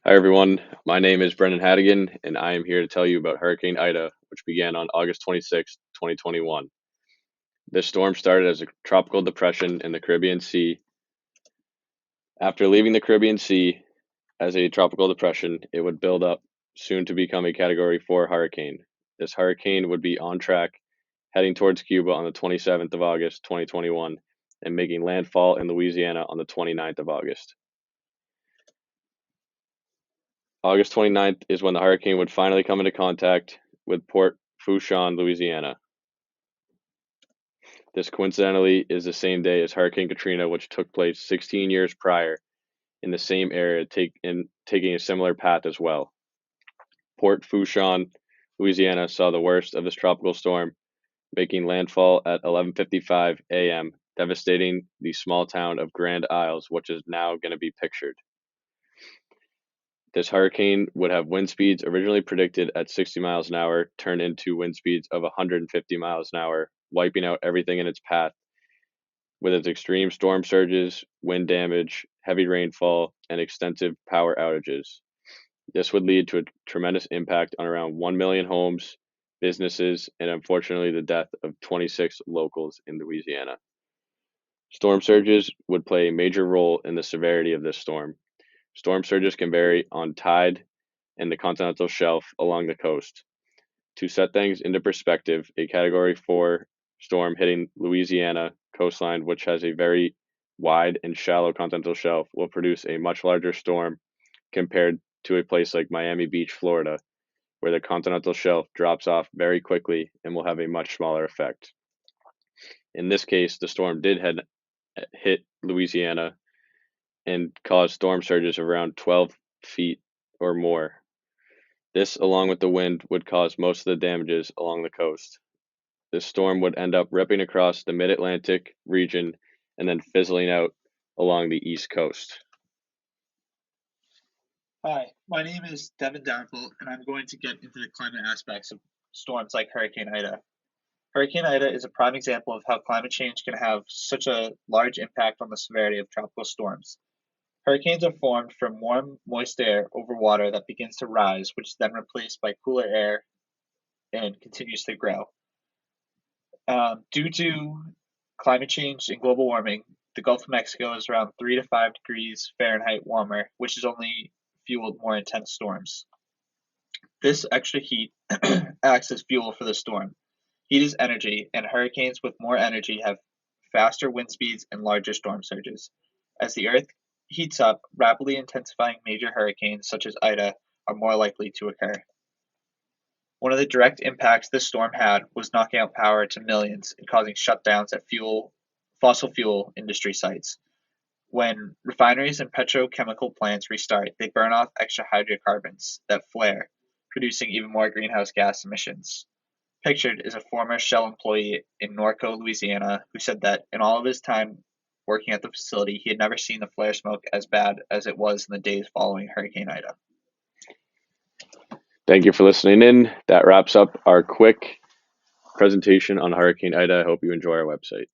Hi, everyone. My name is Brendan Haddigan, and I am here to tell you about Hurricane Ida, which began on August 26, 2021. This storm started as a tropical depression in the Caribbean Sea. After leaving the Caribbean Sea as a tropical depression, it would build up, soon to become a Category 4 hurricane. This hurricane would be on track, heading towards Cuba on the 27th of August, 2021, and making landfall in Louisiana on the 29th of August. August 29th is when the hurricane would finally come into contact with Port Fourchon, Louisiana. This coincidentally is the same day as Hurricane Katrina, which took place 16 years prior in the same area, taking a similar path as well. Port Fourchon, Louisiana, saw the worst of this tropical storm, making landfall at 11:55 a.m., devastating the small town of Grand Isles, which is now going to be pictured. This hurricane would have wind speeds originally predicted at 60 miles an hour turn into wind speeds of 150 miles an hour, wiping out everything in its path with its extreme storm surges, wind damage, heavy rainfall, and extensive power outages. This would lead to a tremendous impact on around 1 million homes, businesses, and unfortunately the death of 26 locals in Louisiana. Storm surges would play a major role in the severity of this storm. Storm surges can vary on tide and the continental shelf along the coast. To set things into perspective, a Category 4 storm hitting Louisiana coastline, which has a very wide and shallow continental shelf, will produce a much larger storm compared to a place like Miami Beach, Florida, where the continental shelf drops off very quickly and will have a much smaller effect. In this case, the storm did hit Louisiana and caused storm surges of around 12 feet or more. This, along with the wind, would cause most of the damages along the coast. This storm would end up ripping across the mid-Atlantic region and then fizzling out along the east coast. Hi, my name is Devin Downful, and I'm going to get into the climate aspects of storms like Hurricane Ida. Hurricane Ida is a prime example of how climate change can have such a large impact on the severity of tropical storms. Hurricanes are formed from warm, moist air over water that begins to rise, which is then replaced by cooler air and continues to grow. Due to climate change and global warming, the Gulf of Mexico is around 3 to 5 degrees Fahrenheit warmer, which has only fueled more intense storms. This extra heat acts as fuel for the storm. Heat is energy, and hurricanes with more energy have faster wind speeds and larger storm surges. As the Earth heats up, rapidly intensifying major hurricanes such as Ida are more likely to occur. One of the direct impacts this storm had was knocking out power to millions and causing shutdowns at fossil fuel industry sites. When refineries and petrochemical plants restart, they burn off extra hydrocarbons that flare, producing even more greenhouse gas emissions. Pictured is a former Shell employee in Norco, Louisiana, who said that in all of his time working at the facility, he had never seen the flare smoke as bad as it was in the days following Hurricane Ida. Thank you for listening in. That wraps up our quick presentation on Hurricane Ida. I hope you enjoy our website.